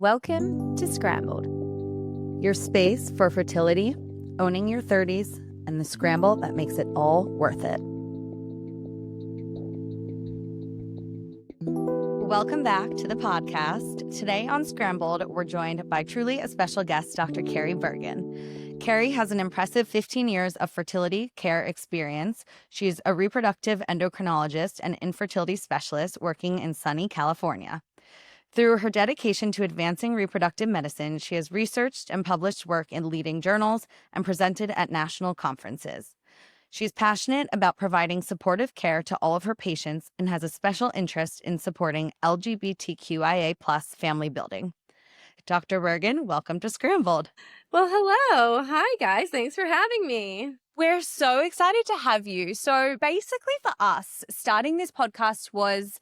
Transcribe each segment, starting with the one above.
Welcome to Scrambled, your space for fertility, owning your 30s, and the scramble that makes it all worth it. Welcome back to the podcast. Today on Scrambled, we're joined by truly a special guest, Dr. Keri Bergin. Keri has an impressive 15 years of fertility care experience. She's a reproductive endocrinologist and infertility specialist working in sunny California. Through her dedication to advancing reproductive medicine, she has researched and published work in leading journals and presented at national conferences. She's passionate about providing supportive care to all of her patients and has a special interest in supporting LGBTQIA+ family building. Dr. Bergin, welcome to Scrambled. Well, hello. Hi, guys. Thanks for having me. We're so excited to have you. So basically for us, starting this podcast was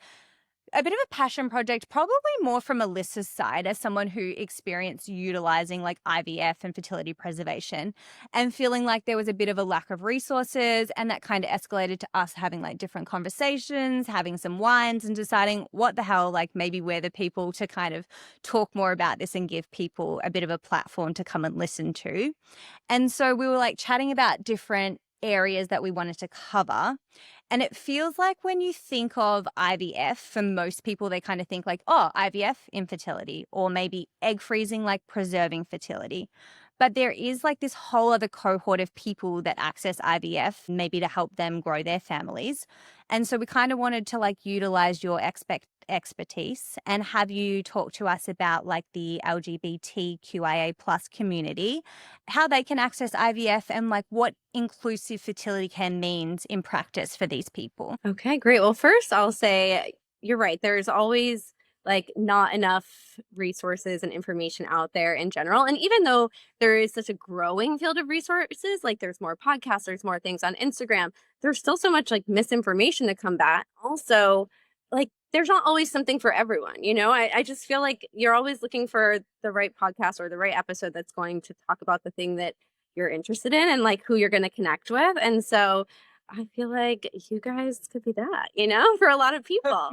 a bit of a passion project, probably more from Alyssa's side as someone who experienced utilizing like IVF and fertility preservation and feeling like there was a bit of a lack of resources, and that kind of escalated to us having like different conversations, having some wines and deciding what the hell, like maybe we're the people to kind of talk more about this and give people a bit of a platform to come and listen to. And so we were like chatting about different areas that we wanted to cover. And it feels like when you think of IVF, for most people, they kind of think like, oh, IVF, infertility, or maybe egg freezing, like preserving fertility. But there is like this whole other cohort of people that access IVF, maybe to help them grow their families. And so we kind of wanted to like utilize your expertise and have you talk to us about like the LGBTQIA+ community, how they can access IVF, and like what inclusive fertility care means in practice for these people. Okay, great. Well, first, I'll say you're right. There's always like not enough resources and information out there in general. And even though there is such a growing field of resources, like there's more podcasts, there's more things on Instagram, there's still so much like misinformation to combat. Also, like there's not always something for everyone. I just feel like you're always looking for the right podcast or the right episode that's going to talk about the thing that you're interested in and like who you're going to connect with. And so I feel like you guys could be that, for a lot of people,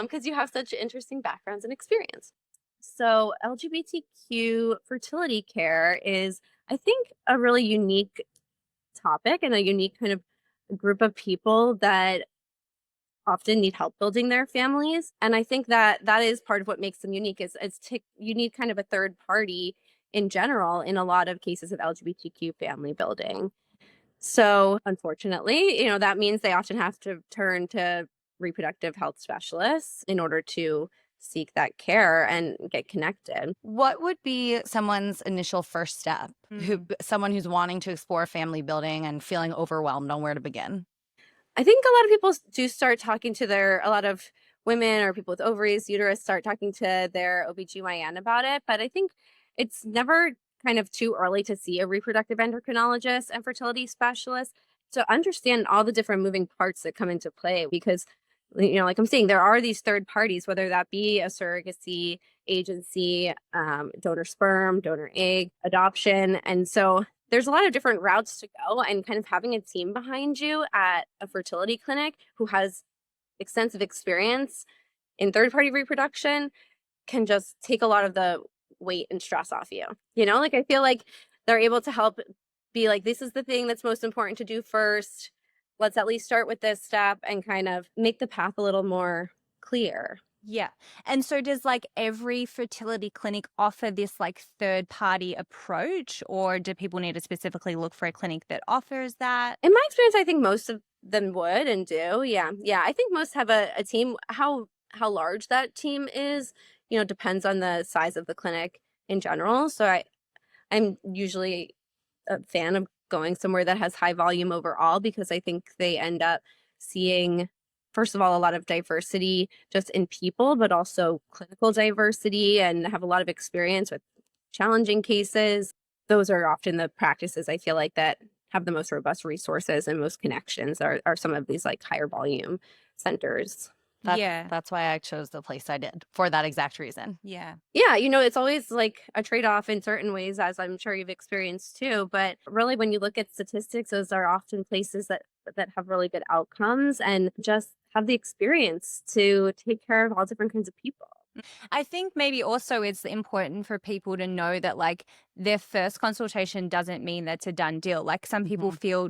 because you have such interesting backgrounds and experience. So LGBTQ fertility care is, I think, a really unique topic and a unique kind of group of people that often need help building their families. And I think that that is part of what makes them unique is you need kind of a third party in general in a lot of cases of LGBTQ family building. So unfortunately, that means they often have to turn to reproductive health specialists in order to seek that care and get connected. What would be someone's initial first step? Someone who's wanting to explore family building and feeling overwhelmed on where to begin? I think a lot of people do start talking to a lot of women or people with ovaries, uterus, start talking to their OBGYN about it. But I think it's never kind of too early to see a reproductive endocrinologist and fertility specialist to understand all the different moving parts that come into play. Because, like I'm saying, there are these third parties, whether that be a surrogacy agency, donor sperm, donor egg, adoption. And so there's a lot of different routes to go, and kind of having a team behind you at a fertility clinic who has extensive experience in third-party reproduction can just take a lot of the weight and stress off you. Like I feel like they're able to help be like, this is the thing that's most important to do first. Let's at least start with this step and kind of make the path a little more clear. Yeah. And so does like every fertility clinic offer this like third party approach, or do people need to specifically look for a clinic that offers that? In my experience, I think most of them would and do. Yeah. Yeah. I think most have a team. How large that team is, depends on the size of the clinic in general. So I'm usually a fan of going somewhere that has high volume overall, because I think they end up seeing, first of all, a lot of diversity just in people, but also clinical diversity, and have a lot of experience with challenging cases. Those are often the practices I feel like that have the most robust resources and most connections are some of these like higher volume centers. That's why I chose the place I did, for that exact reason. Yeah, it's always like a trade-off in certain ways, as I'm sure you've experienced too. But really, when you look at statistics, those are often places that have really good outcomes and just have the experience to take care of all different kinds of people. I think maybe also it's important for people to know that like their first consultation doesn't mean that's a done deal. Like some people Mhm. feel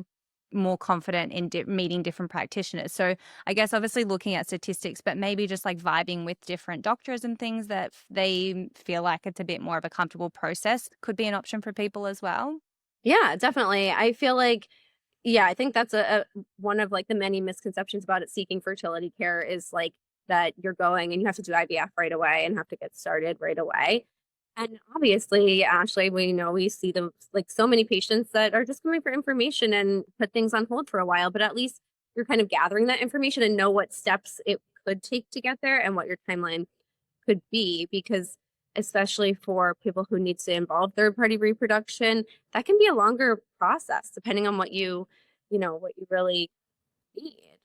more confident in meeting different practitioners. So I guess obviously looking at statistics, but maybe just like vibing with different doctors and things that they feel like it's a bit more of a comfortable process could be an option for people as well. Yeah, definitely. I feel like yeah, I think that's a one of, like, the many misconceptions about it seeking fertility care is, like, that you're going and you have to do IVF right away and have to get started right away. And obviously, Ashley, we know we see them like, so many patients that are just coming for information and put things on hold for a while, but at least you're kind of gathering that information and know what steps it could take to get there and what your timeline could be because especially for people who need to involve third party reproduction, that can be a longer process depending on what what you really need.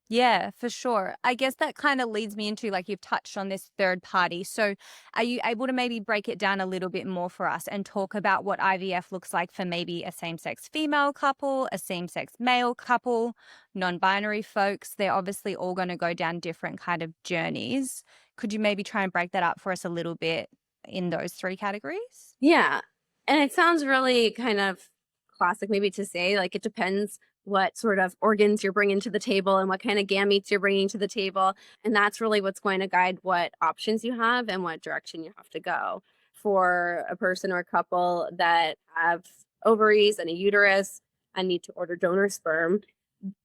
Yeah, for sure. I guess that kind of leads me into like you've touched on this third party. So, are you able to maybe break it down a little bit more for us and talk about what IVF looks like for maybe a same sex female couple, a same sex male couple, non binary folks? They're obviously all going to go down different kind of journeys. Could you maybe try and break that up for us a little bit in those three categories? Yeah. And it sounds really kind of classic maybe to say like it depends what sort of organs you're bringing to the table and what kind of gametes you're bringing to the table. And that's really what's going to guide what options you have and what direction you have to go. For a person or a couple that have ovaries and a uterus and need to order donor sperm,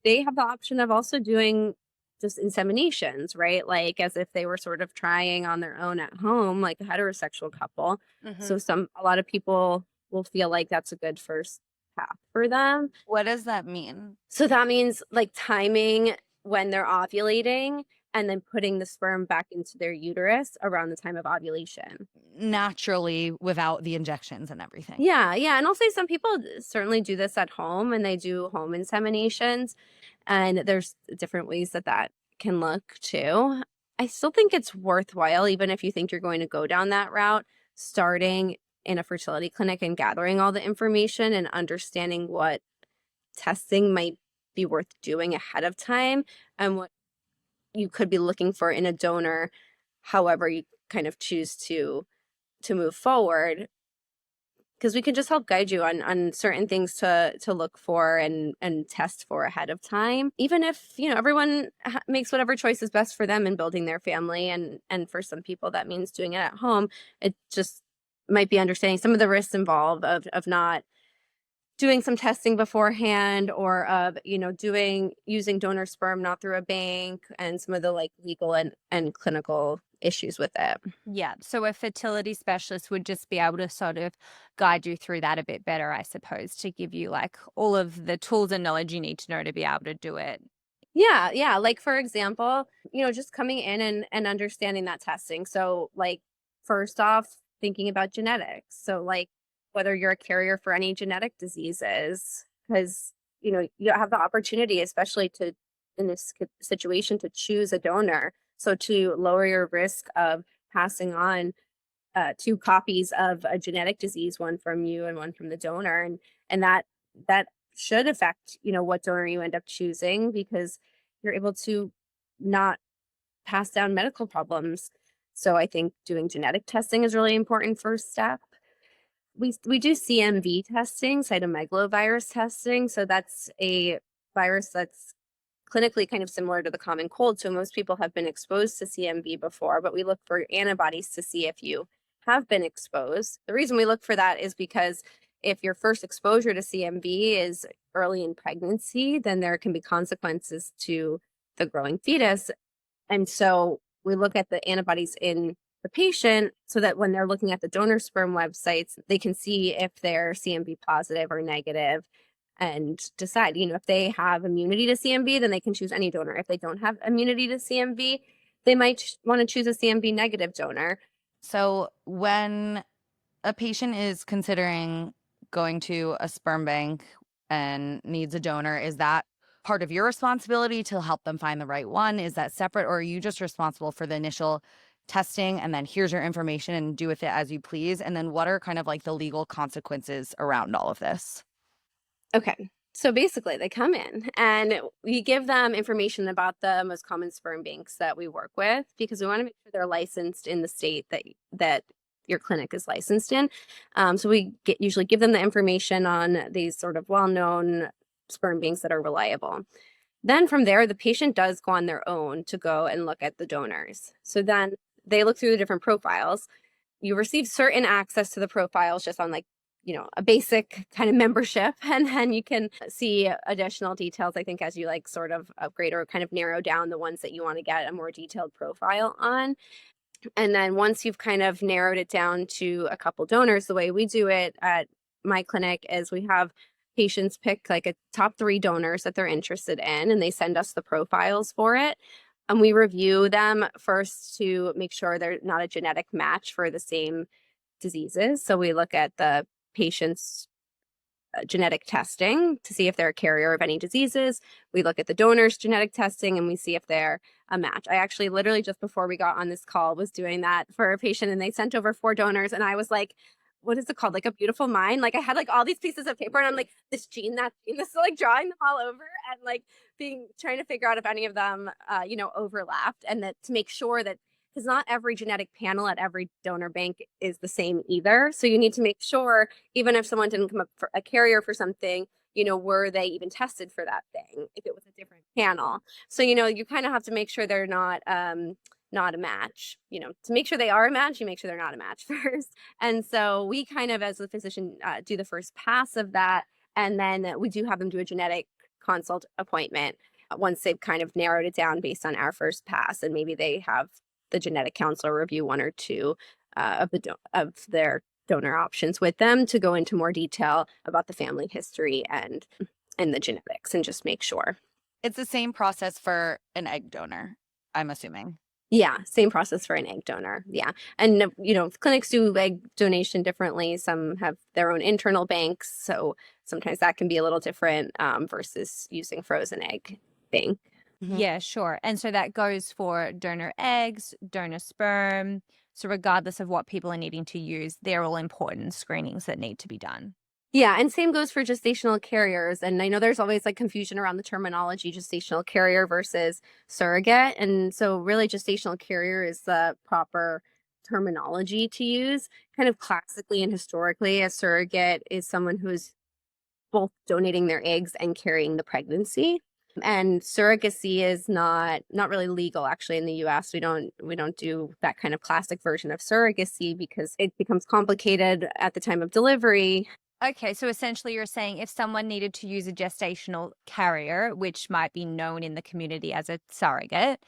they have the option of also doing just inseminations, right? Like as if they were sort of trying on their own at home, like a heterosexual couple. So Hmm. a lot of people will feel like that's a good first path for them. What does that mean? So that means like timing when they're ovulating and then putting the sperm back into their uterus around the time of ovulation. Naturally without the injections and everything. Yeah, yeah. And I'll say some people certainly do this at home and they do home inseminations. And there's different ways that that can look too. I still think it's worthwhile, even if you think you're going to go down that route, starting in a fertility clinic and gathering all the information and understanding what testing might be worth doing ahead of time and what you could be looking for in a donor, however you kind of choose to move forward because we can just help guide you on certain things to look for and test for ahead of time even if everyone makes whatever choice is best for them in building their family and for some people that means doing it at home. It just might be understanding some of the risks involved of not doing some testing beforehand or of doing using donor sperm not through a bank and some of the like legal and clinical issues with it. Yeah. So a fertility specialist would just be able to sort of guide you through that a bit better, I suppose, to give you like all of the tools and knowledge you need to know to be able to do it. Yeah, yeah. Like for example, just coming in and understanding that testing. So like first off, thinking about genetics. So like whether you're a carrier for any genetic diseases, because you have the opportunity, especially to in this situation, to choose a donor. So to lower your risk of passing on two copies of a genetic disease, one from you and one from the donor, and that should affect what donor you end up choosing because you're able to not pass down medical problems. So I think doing genetic testing is really important first step. We do CMV testing, cytomegalovirus testing. So that's a virus that's clinically kind of similar to the common cold. So most people have been exposed to CMV before, but we look for antibodies to see if you have been exposed. The reason we look for that is because if your first exposure to CMV is early in pregnancy, then there can be consequences to the growing fetus. And so we look at the antibodies in the patient so that when they're looking at the donor sperm websites, they can see if they're CMV positive or negative and decide, if they have immunity to CMV, then they can choose any donor. If they don't have immunity to CMV, they might want to choose a CMV negative donor. So when a patient is considering going to a sperm bank and needs a donor, is that part of your responsibility to help them find the right one? Is that separate, or are you just responsible for the initial testing and then here's your information and do with it as you please? And then what are kind of like the legal consequences around all of this? Okay. So basically, they come in and we give them information about the most common sperm banks that we work with, because we want to make sure they're licensed in the state that your clinic is licensed in. So we usually give them the information on these sort of well-known sperm banks that are reliable. Then from there, the patient does go on their own to go and look at the donors. So then they look through the different profiles. You receive certain access to the profiles just on a basic kind of membership, and then you can see additional details, I think, as you sort of upgrade or kind of narrow down the ones that you want to get a more detailed profile on. And then once you've kind of narrowed it down to a couple donors, the way we do it at my clinic is we have patients pick a top 3 donors that they're interested in, and they send us the profiles for it. And we review them first to make sure they're not a genetic match for the same diseases. So we look at the patient's genetic testing to see if they're a carrier of any diseases. We look at the donor's genetic testing and we see if they're a match. I actually literally just before we got on this call was doing that for a patient, and they sent over 4 donors, and I was like, what is it called? A beautiful mind. I had all these pieces of paper, and I'm like, this gene, that gene, this is drawing them all over and trying to figure out if any of them, overlapped, and that to make sure that, because not every genetic panel at every donor bank is the same either. So you need to make sure, even if someone didn't come up for a carrier for something, were they even tested for that thing if it was a different panel? So, you kind of have to make sure they're not a match. To make sure they are a match, you make sure they're not a match first. And so we kind of, as the physician, do the first pass of that. And then we do have them do a genetic consult appointment once they've kind of narrowed it down based on our first pass. And maybe they have the genetic counselor review 1 or 2 of their donor options with them to go into more detail about the family history and the genetics, and just make sure. It's the same process for an egg donor, I'm assuming. Yeah, same process for an egg donor. Yeah. And, clinics do egg donation differently. Some have their own internal banks. So sometimes that can be a little different versus using frozen egg bank. Yeah, sure. And so that goes for donor eggs, donor sperm. So regardless of what people are needing to use, they're all important screenings that need to be done. Yeah, and same goes for gestational carriers. And I know there's always confusion around the terminology gestational carrier versus surrogate. And so really gestational carrier is the proper terminology to use. Kind of classically and historically, a surrogate is someone who is both donating their eggs and carrying the pregnancy. And surrogacy is not really legal actually in the US. We don't do that kind of classic version of surrogacy because it becomes complicated at the time of delivery. Okay, so essentially you're saying if someone needed to use a gestational carrier, which might be known in the community as a surrogate,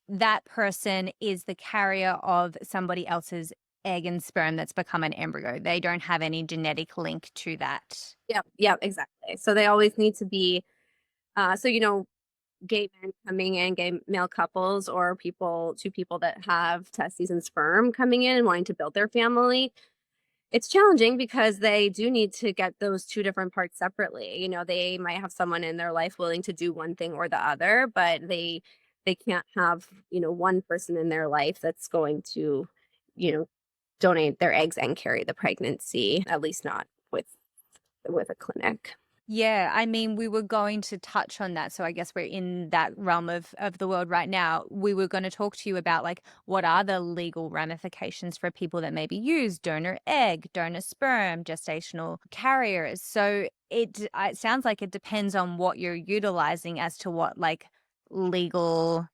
that person is the carrier of somebody else's egg and sperm that's become an embryo. They don't have any genetic link to that. Yep, exactly. So they always need to be gay men coming in, gay male couples, or 2 people that have testes and sperm coming in and wanting to build their family. It's challenging because they do need to get those 2 different parts separately. They might have someone in their life willing to do one thing or the other, but they can't have, one person in their life that's going to, donate their eggs and carry the pregnancy, at least not with a clinic. Yeah, I mean, we were going to touch on that. So I guess we're in that realm of the world right now. We were going to talk to you about what are the legal ramifications for people that maybe use donor egg, donor sperm, gestational carriers. So it sounds like it depends on what you're utilizing as to what legal,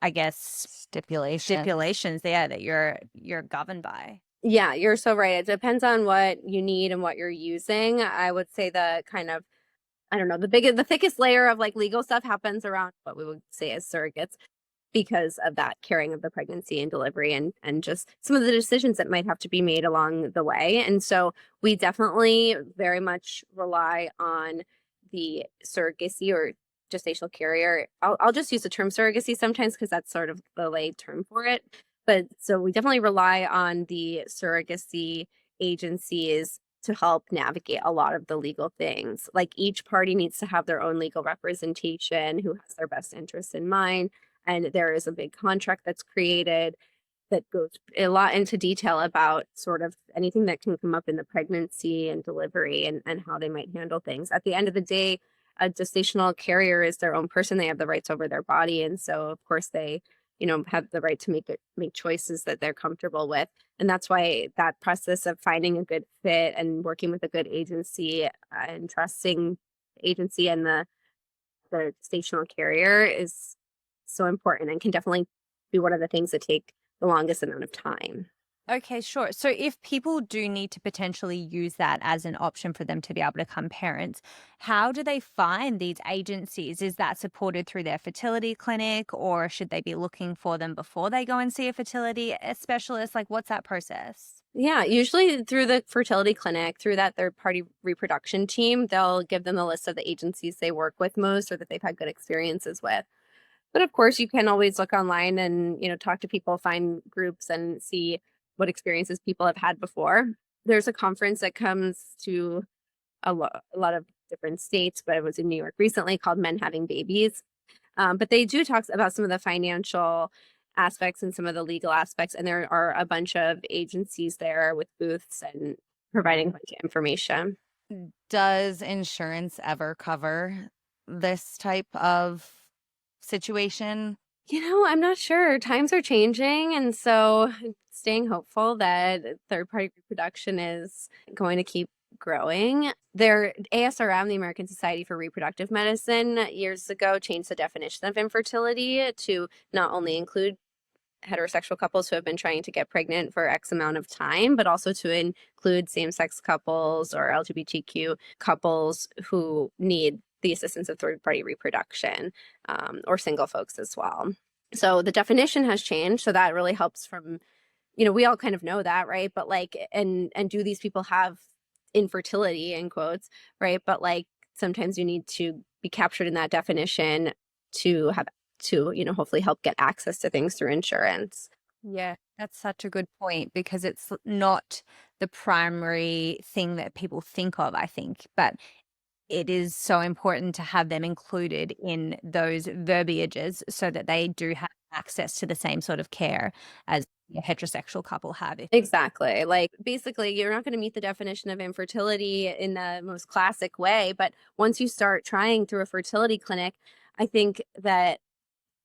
I guess, stipulations there that you're governed by. Yeah, you're so right. It depends on what you need and what you're using. I would say the kind of, I don't know, the thickest layer of legal stuff happens around what we would say as surrogates, because of that carrying of the pregnancy and delivery and just some of the decisions that might have to be made along the way. And so we definitely very much rely on the surrogacy or gestational carrier. I'll just use the term surrogacy sometimes because that's sort of the lay term for it. But so we definitely rely on the surrogacy agencies to help navigate a lot of the legal things. Each party needs to have their own legal representation who has their best interests in mind. And there is a big contract that's created. that goes a lot into detail about sort of anything that can come up in the pregnancy and delivery and how they might handle things. At the end of the day, a gestational carrier is their own person. They have the rights over their body. And so of course they, have the right to make choices that they're comfortable with. And that's why that process of finding a good fit and working with a good agency and trusting the agency and the gestational carrier is so important and can definitely be one of the things that take the longest amount of time. Okay, sure. So if people do need to potentially use that as an option for them to be able to become parents, how do they find these agencies? Is that supported through their fertility clinic, or should they be looking for them before they go and see a fertility specialist? Like, what's that process? Yeah, usually through the fertility clinic, through that third party reproduction team, they'll give them a list of the agencies they work with most or that they've had good experiences with. But of course, you can always look online and, talk to people, find groups and see what experiences people have had before. There's a conference that comes to a lot of different states, but it was in New York recently called Men Having Babies. But they do talk about some of the financial aspects and some of the legal aspects. And there are a bunch of agencies there with booths and providing a bunch of information. Does insurance ever cover this type of situation? I'm not sure. Times are changing. And so staying hopeful that third party reproduction is going to keep growing. Their ASRM, the American Society for Reproductive Medicine, years ago changed the definition of infertility to not only include heterosexual couples who have been trying to get pregnant for X amount of time, but also to include same sex couples or LGBTQ couples who need the assistance of third party reproduction, or single folks as well. So the definition has changed. So that really helps from, we all kind of know that, right? But and do these people have infertility in quotes, right? But sometimes you need to be captured in that definition to hopefully help get access to things through insurance. Yeah, that's such a good point because it's not the primary thing that people think of, I think, but it is so important to have them included in those verbiages so that they do have access to the same sort of care as a heterosexual couple have. Exactly. Basically, you're not going to meet the definition of infertility in the most classic way, but once you start trying through a fertility clinic, I think that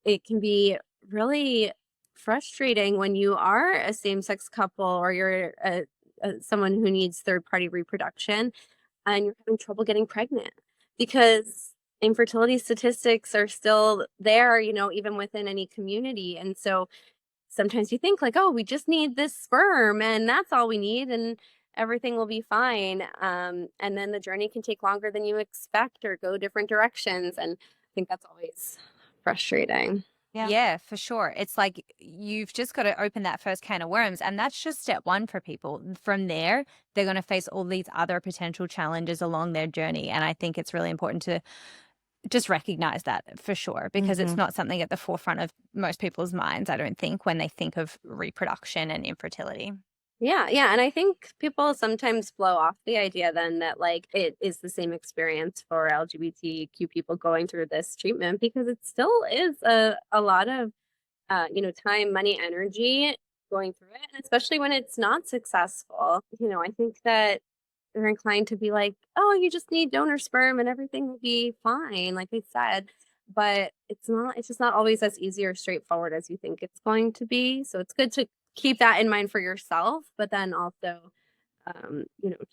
it can be really frustrating when you are a same-sex couple or you're someone who needs third-party reproduction and you're having trouble getting pregnant because infertility statistics are still there, even within any community. And so sometimes you think oh, we just need this sperm and that's all we need and everything will be fine. And then the journey can take longer than you expect or go different directions. And I think that's always frustrating. Yeah, for sure. It's like you've just got to open that first can of worms. And that's just step one for people. From there, they're going to face all these other potential challenges along their journey. And I think it's really important to just recognize that for sure, because it's not something at the forefront of most people's minds, I don't think, when they think of reproduction and infertility. Yeah, yeah. And I think people sometimes blow off the idea then that it is the same experience for LGBTQ people going through this treatment because it still is a lot of time, money, energy going through it. And especially when it's not successful. I think that they're inclined to be oh, you just need donor sperm and everything will be fine, like I said. But it's just not always as easy or straightforward as you think it's going to be. So it's good to keep that in mind for yourself, but then also,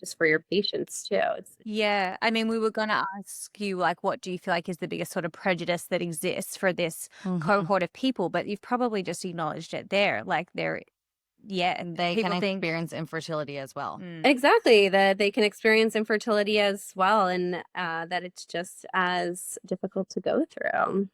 just for your patients too. Yeah. I mean, we were going to ask you, what do you feel like is the biggest sort of prejudice that exists for this cohort of people? But you've probably just acknowledged it there. They people can think experience infertility as well. Exactly, that they can experience infertility as well, and that it's just as difficult to go through.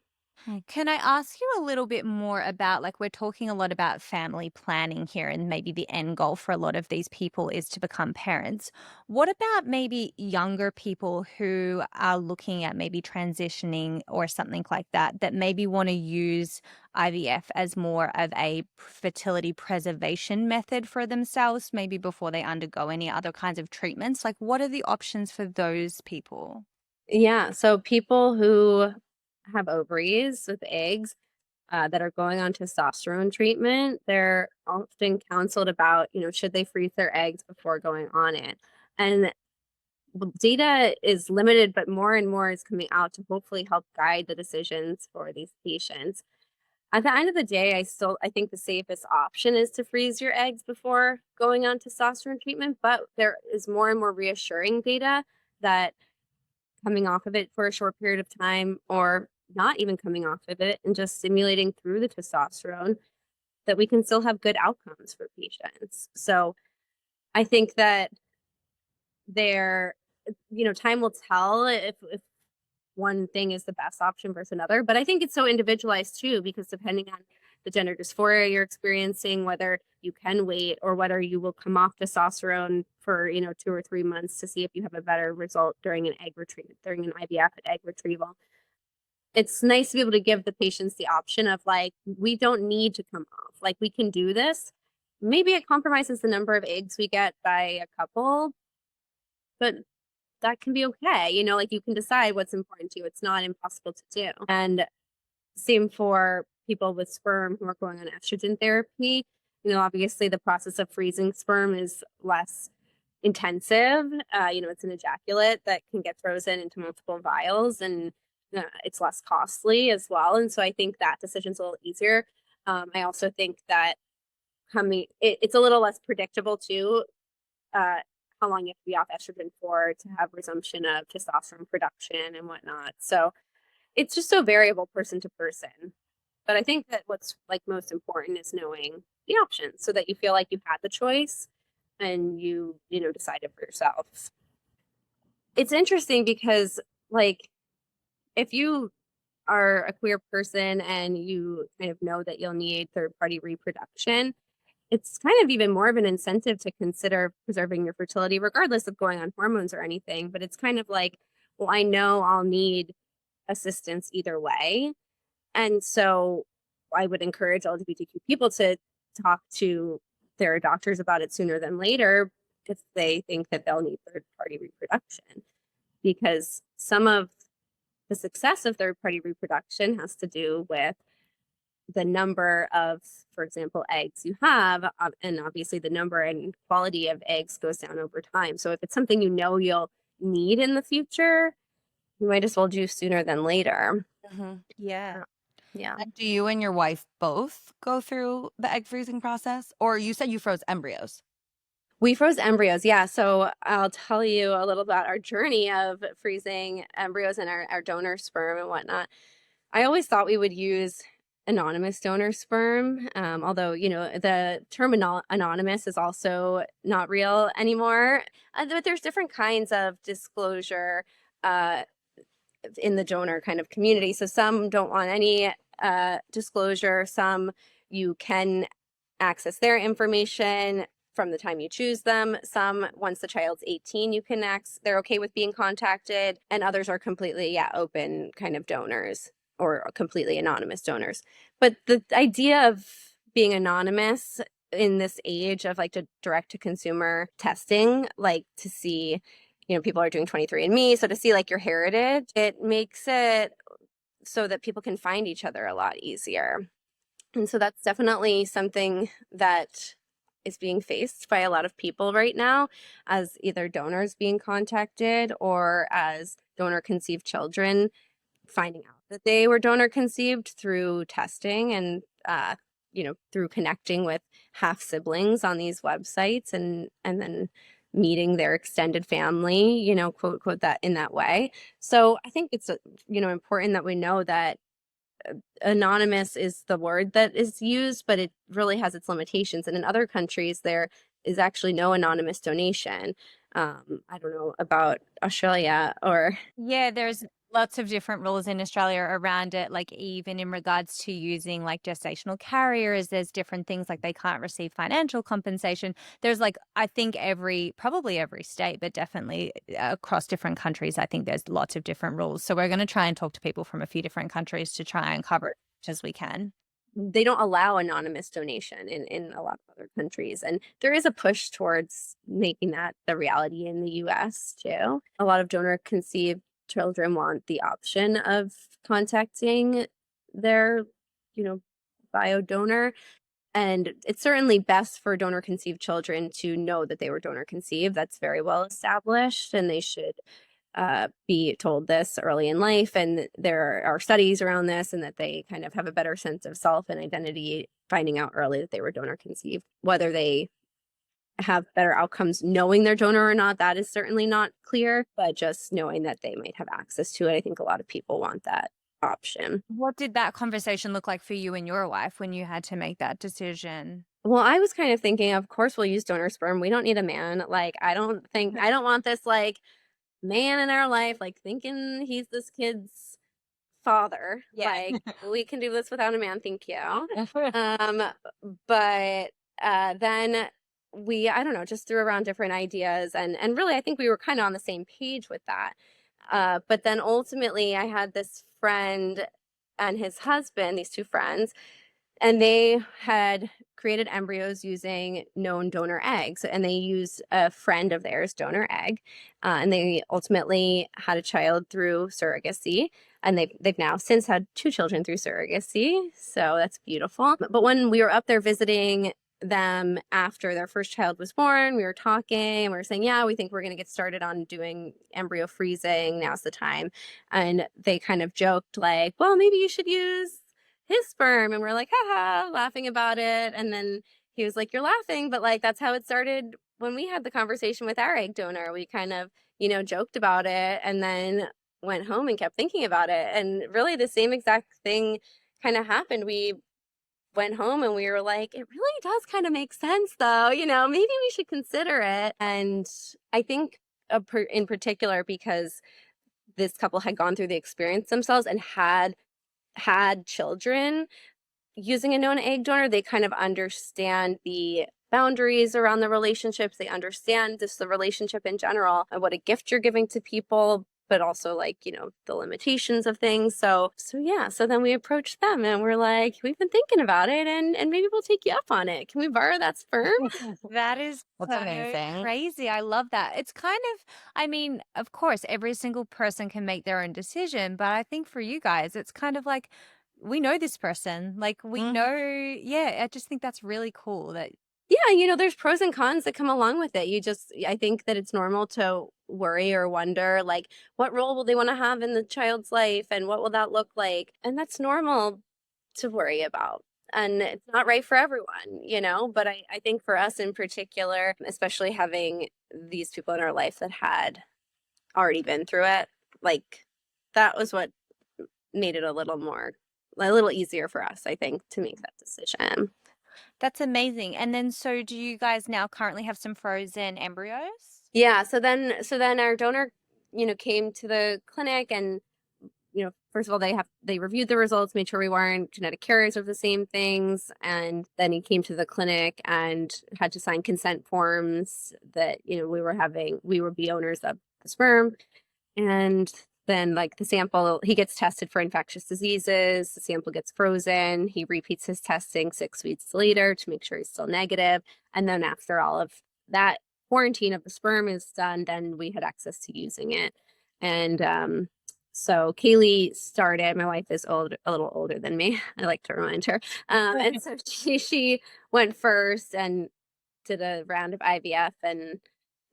Can I ask you a little bit more about, we're talking a lot about family planning here, and maybe the end goal for a lot of these people is to become parents. What about maybe younger people who are looking at maybe transitioning or something like that, that maybe want to use IVF as more of a fertility preservation method for themselves, maybe before they undergo any other kinds of treatments? What are the options for those people? Yeah, so people who have ovaries with eggs, that are going on testosterone treatment, they're often counseled about, should they freeze their eggs before going on it? And data is limited, but more and more is coming out to hopefully help guide the decisions for these patients. At the end of the day, I think the safest option is to freeze your eggs before going on testosterone treatment, but there is more and more reassuring data that coming off of it for a short period of time, or not even coming off of it and just stimulating through the testosterone, that we can still have good outcomes for patients. So I think that there, time will tell if one thing is the best option versus another. But I think it's so individualized too, because depending on the gender dysphoria you're experiencing, whether you can wait or whether you will come off testosterone for, 2 or 3 months to see if you have a better result during an egg retrieval, during an IVF egg retrieval. It's nice to be able to give the patients the option of like, we don't need to come off. Like, we can do this. Maybe it compromises the number of eggs we get by a couple, but that can be okay. Like, you can decide what's important to you. It's not impossible to do. And same for people with sperm who are going on estrogen therapy. Obviously the process of freezing sperm is less intensive. It's an ejaculate that can get frozen into multiple vials, and it's less costly as well. And so I think that decision's a little easier. I also think that it's a little less predictable too, how long you have to be off estrogen for to have resumption of testosterone production and whatnot. So it's just so variable person to person. But I think that what's like most important is knowing the options so that you feel like you had the choice and you decided for yourself. It's interesting because, like, if you are a queer person and you kind of know that you'll need third-party reproduction, it's kind of even more of an incentive to consider preserving your fertility, regardless of going on hormones or anything. But it's kind of like, well, I know I'll need assistance either way. And so I would encourage LGBTQ people to talk to their doctors about it sooner than later if they think that they'll need third party reproduction, because some of the success of third party reproduction has to do with the number of, for example, eggs you have, and obviously the number and quality of eggs goes down over time. So if it's something you'll need in the future, you might as well do sooner than later. Yeah. Yeah. And do you and your wife both go through the egg freezing process? Or you said you froze embryos? We froze embryos, yeah. So I'll tell you a little about our journey of freezing embryos and our donor sperm and whatnot. I always thought we would use anonymous donor sperm, although, the term anonymous is also not real anymore. But there's different kinds of disclosure in the donor kind of community. So some don't want any disclosure. Some you can access their information from the time you choose them. Some, once the child's 18, you can they're okay with being contacted, and others are completely, open kind of donors or completely anonymous donors. But the idea of being anonymous in this age of like direct to consumer testing, like to see, people are doing 23andMe. So to see like your heritage, it makes it so that people can find each other a lot easier. And so that's definitely something that is being faced by a lot of people right now, as either donors being contacted or as donor conceived children finding out that they were donor conceived through testing and through connecting with half siblings on these websites, and then meeting their extended family, quote quote, that in that way. So I think it's important that we know that anonymous is the word that is used, but it really has its limitations. And in other countries, there is actually no anonymous donation. I don't know about Australia or. Yeah, there's lots of different rules in Australia around it, like even in regards to using like gestational carriers, there's different things like they can't receive financial compensation. There's like, I think probably every state, but definitely across different countries, I think there's lots of different rules. So we're going to try and talk to people from a few different countries to try and cover it as much as we can. They don't allow anonymous donation in a lot of other countries. And there is a push towards making that the reality in the US too. A lot of donor conceived children want the option of contacting their bio donor. And it's certainly best for donor conceived children to know that they were donor conceived. That's very well established, and they should be told this early in life. And there are studies around this, and that they kind of have a better sense of self and identity finding out early that they were donor conceived. Whether they have better outcomes knowing they're donor or not, that is certainly not clear, but just knowing that they might have access to it, I think a lot of people want that option. What did that conversation look like for you and your wife when you had to make that decision? Well, I was kind of thinking, of course we'll use donor sperm. We don't need a man. Like, I don't want this like man in our life, like thinking he's this kid's father. Yeah. Like, we can do this without a man, thank you. But then I don't know, just threw around different ideas, and really I think we were kind of on the same page with that. But then ultimately I had this friend and his husband, these two friends, and they had created embryos using known donor eggs, and they used a friend of theirs donor egg, and they ultimately had a child through surrogacy, and they've now since had 2 children through surrogacy, so that's beautiful. But when we were up there visiting them after their first child was born, we were talking and we were saying, yeah, we think we're going to get started on doing embryo freezing. Now's the time. And they kind of joked like, well, maybe you should use his sperm. And we're like, haha, laughing about it. And then he was like, you're laughing, but like, that's how it started when we had the conversation with our egg donor. We kind of, joked about it and then went home and kept thinking about it. And really the same exact thing kind of happened. We went home and we were like, it really does kind of make sense though, maybe we should consider it. And I think in particular, because this couple had gone through the experience themselves and had children using a known egg donor, they kind of understand the boundaries around the relationships. They understand just the relationship in general and what a gift you're giving to people, but also like, the limitations of things. So yeah, so then we approached them and we're like, we've been thinking about it and maybe we'll take you up on it. Can we borrow that sperm? That is That's so amazing. crazy. I love that. It's kind of, I mean, of course, every single person can make their own decision, but I think for you guys, it's kind of like, we know this person. Like, we know, yeah, I just think that's really cool that. Yeah, there's pros and cons that come along with it. I think that it's normal to worry or wonder, like, what role will they want to have in the child's life and what will that look like? And that's normal to worry about. And it's not right for everyone, but I think for us in particular, especially having these people in our life that had already been through it, like, that was what made it a little easier for us, I think, to make that decision. That's amazing. And then, so do you guys now currently have some frozen embryos? Yeah. So then our donor, came to the clinic and, first of all, they reviewed the results, made sure we weren't genetic carriers of the same things. And then he came to the clinic and had to sign consent forms that, we would be owners of the sperm. And then like the sample, he gets tested for infectious diseases. The sample gets frozen. He repeats his testing 6 weeks later to make sure he's still negative. And then after all of that quarantine of the sperm is done, then we had access to using it. And so Kaylee started, my wife is a little older than me. I like to remind her. And so she went first and did a round of IVF. And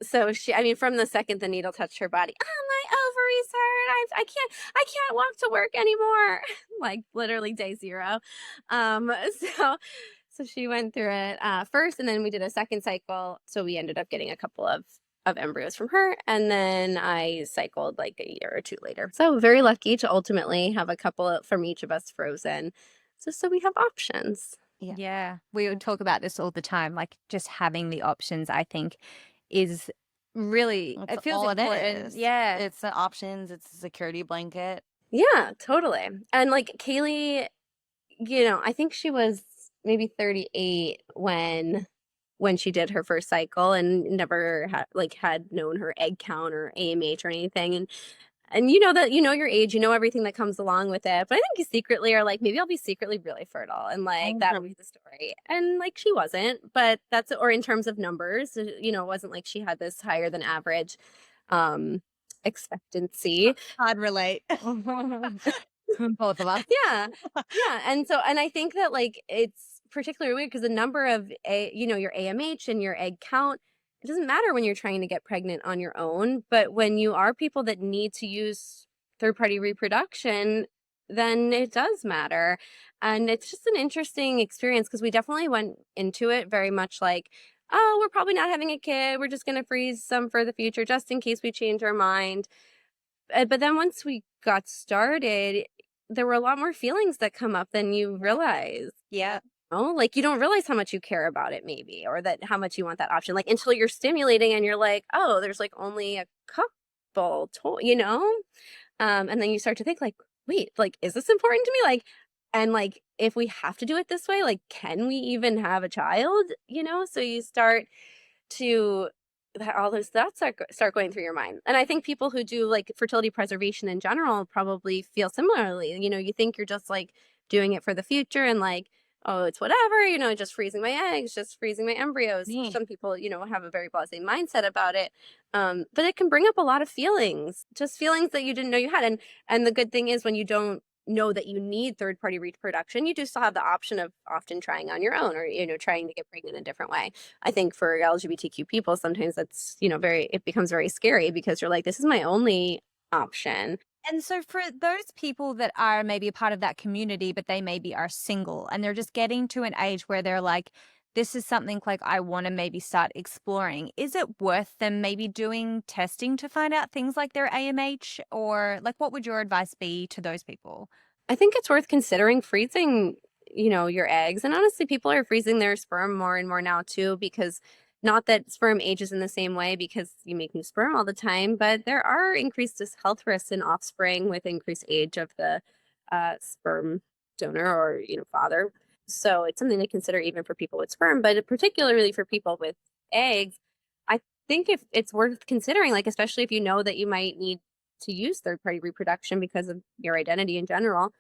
so from the second the needle touched her body, my ovaries hurt. I can't walk to work anymore. Like literally day 0. So she went through it first, and then we did a second cycle. So we ended up getting a couple of embryos from her, and then I cycled like a year or 2 later. So very lucky to ultimately have a couple from each of us frozen, just so we have options. Yeah. We would talk about this all the time. Like, just having the options, I think, is really, That's it feels all important. it is. Yeah. It's the options. It's a security blanket. Yeah, totally. And like Kaylee, I think she was maybe 38 when she did her first cycle, and never had known her egg count or AMH or anything. And that your age, everything that comes along with it. But I think you secretly are like, maybe I'll be secretly really fertile, and like that'll be the story. And like she wasn't, but or in terms of numbers, it wasn't like she had this higher than average expectancy. Hard relate. Both of us. Yeah. Yeah. And I think that like it's particularly weird because the number of your AMH and your egg count, it doesn't matter when you're trying to get pregnant on your own, but when you are people that need to use third party reproduction, then it does matter. And it's just an interesting experience because we definitely went into it very much like, oh, we're probably not having a kid. We're just going to freeze some for the future just in case we change our mind. But then once we got started, there were a lot more feelings that come up than you realize. Yeah. Oh, like you don't realize how much you care about it, maybe, or that how much you want that option. Like until you're stimulating and you're like, oh, there's like only a couple, and then you start to think like, wait, like, is this important to me? Like, and like, if we have to do it this way, like, can we even have a child? So you start to all those thoughts start going through your mind. And I think people who do like fertility preservation in general probably feel similarly. You think you're just like doing it for the future and like, oh, it's whatever, just freezing my eggs, just freezing my embryos. Yeah. Some people, have a very blasé mindset about it. But it can bring up a lot of feelings, just feelings that you didn't know you had. And the good thing is when you don't know that you need third party reproduction, you do still have the option of often trying on your own or, trying to get pregnant a different way. I think for LGBTQ people, sometimes that's, it becomes very scary because you're like, this is my only option. And so for those people that are maybe a part of that community, but they maybe are single and they're just getting to an age where they're like, this is something like I want to maybe start exploring. Is it worth them maybe doing testing to find out things like their AMH, or like what would your advice be to those people? I think it's worth considering freezing, your eggs. And honestly, people are freezing their sperm more and more now too, because not that sperm ages in the same way because you make new sperm all the time, but there are increased health risks in offspring with increased age of the sperm donor or, father. So it's something to consider even for people with sperm, but particularly for people with eggs. I think if it's worth considering, like, especially if you know that you might need to use third party reproduction because of your identity in general,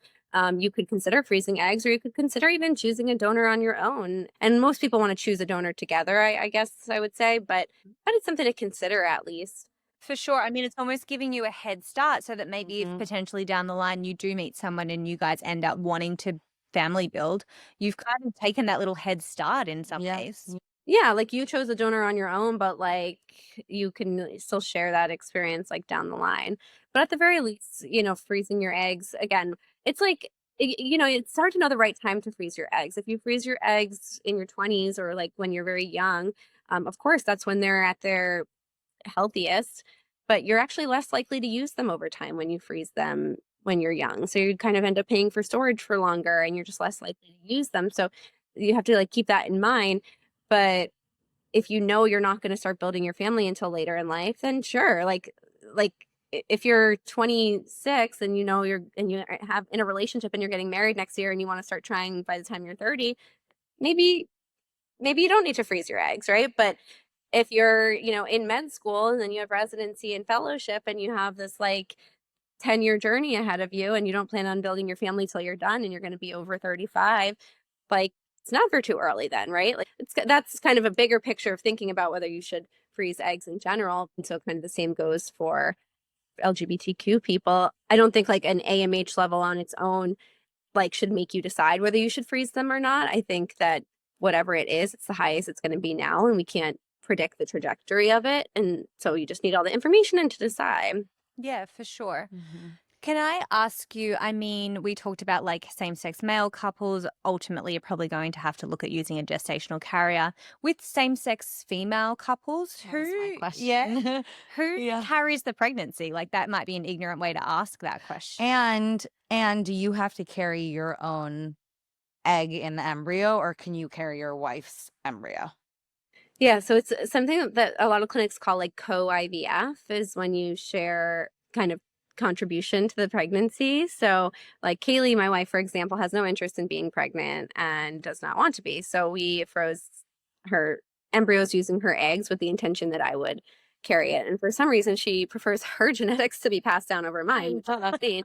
you could consider freezing eggs, or you could consider even choosing a donor on your own. And most people want to choose a donor together, I guess I would say, but it's something to consider at least. For sure. I mean, it's almost giving you a head start so that maybe if Mhm. potentially down the line you do meet someone and you guys end up wanting to family build, you've kind of taken that little head start in some Yeah. ways. Yeah, like you chose a donor on your own, but like you can still share that experience like down the line. But at the very least, freezing your eggs again, it's like it's hard to know the right time to freeze your eggs. If you freeze your eggs in your 20s or like when you're very young, of course that's when they're at their healthiest, but you're actually less likely to use them over time when you freeze them when you're young. So you kind of end up paying for storage for longer and you're just less likely to use them. So you have to like keep that in mind. But if you know you're not going to start building your family until later in life, then sure, if you're 26 and you have in a relationship and you're getting married next year and you want to start trying by the time you're 30, maybe you don't need to freeze your eggs, right? But if you're, in med school and then you have residency and fellowship and you have this like 10-year journey ahead of you and you don't plan on building your family till you're done and you're going to be over 35, like it's never too early then, right? Like that's kind of a bigger picture of thinking about whether you should freeze eggs in general. And so kind of the same goes for LGBTQ people. I don't think like an AMH level on its own like should make you decide whether you should freeze them or not. I think that whatever it is, it's the highest it's going to be now, and we can't predict the trajectory of it. And so you just need all the information and to decide. Yeah, for sure. Mhm. Can I ask you, I mean, we talked about like same-sex male couples ultimately are probably going to have to look at using a gestational carrier. With same-sex female couples, That was my yeah, question. who Yeah. carries the pregnancy? Like that might be an ignorant way to ask that question. And do you have to carry your own egg in the embryo, or can you carry your wife's embryo? Yeah, so it's something that a lot of clinics call like co-IVF is when you share kind of contribution to the pregnancy. So like Kaylee, my wife, for example, has no interest in being pregnant and does not want to be. So we froze her embryos using her eggs with the intention that I would carry it. And for some reason, she prefers her genetics to be passed down over mine, which is insane.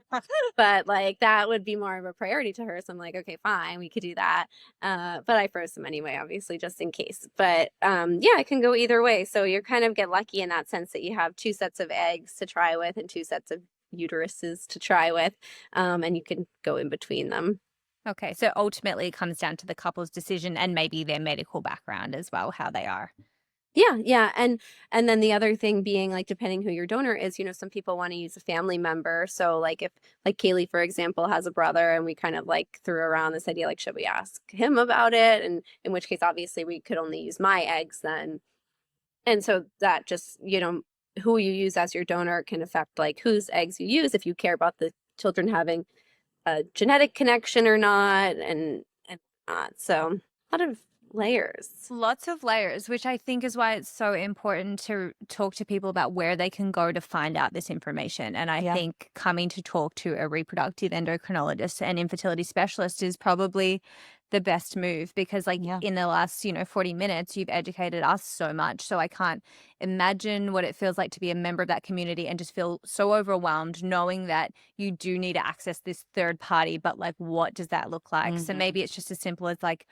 But like that would be more of a priority to her. So I'm like, okay, fine, we could do that. But I froze them anyway, obviously, just in case. But yeah, it can go either way. So you kind of get lucky in that sense that you have two sets of eggs to try with and two sets of uteruses to try with, and you can go in between them. Okay, so ultimately it comes down to the couple's decision and maybe their medical background as well, how they are. Yeah, yeah, and then the other thing being, like, depending who your donor is, some people wanna use a family member, so, like, if like, Kaylee, for example, has a brother, and we kind of, like, threw around this idea, like, should we ask him about it? And in which case, obviously, we could only use my eggs then. And so that just, who you use as your donor can affect, like, whose eggs you use, if you care about the children having a genetic connection or not, and not, so a lot of layers. Lots of layers, which I think is why it's so important to talk to people about where they can go to find out this information. And I Yeah. think coming to talk to a reproductive endocrinologist and infertility specialist is probably the best move because, like, Yeah. in the last, 40 minutes, you've educated us so much. So I can't imagine what it feels like to be a member of that community and just feel so overwhelmed knowing that you do need to access this third party. But, like, what does that look like? So Mhm. maybe it's just as simple as, like,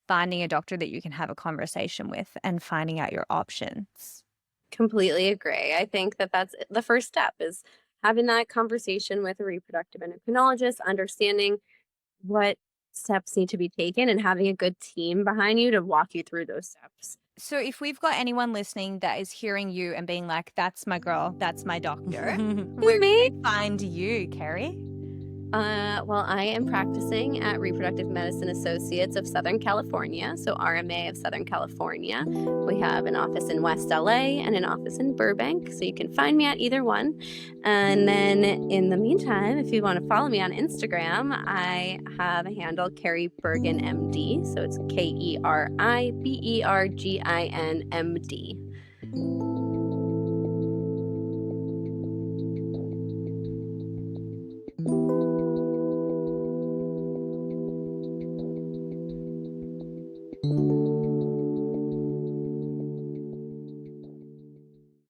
finding a doctor that you can have a conversation with and finding out your options. Completely agree. I think that that's the first step, is having that conversation with a reproductive endocrinologist, understanding what steps need to be taken, and having a good team behind you to walk you through those steps. So if we've got anyone listening that is hearing you and being like, that's my girl, that's my doctor, where can Me? they find you, Keri? Well, I am practicing at Reproductive Medicine Associates of Southern California, so RMA of Southern California. We have an office in West LA and an office in Burbank, so you can find me at either one. And then in the meantime, if you want to follow me on Instagram, I have a handle, Keri Bergin MD, so it's KeriBerginMD.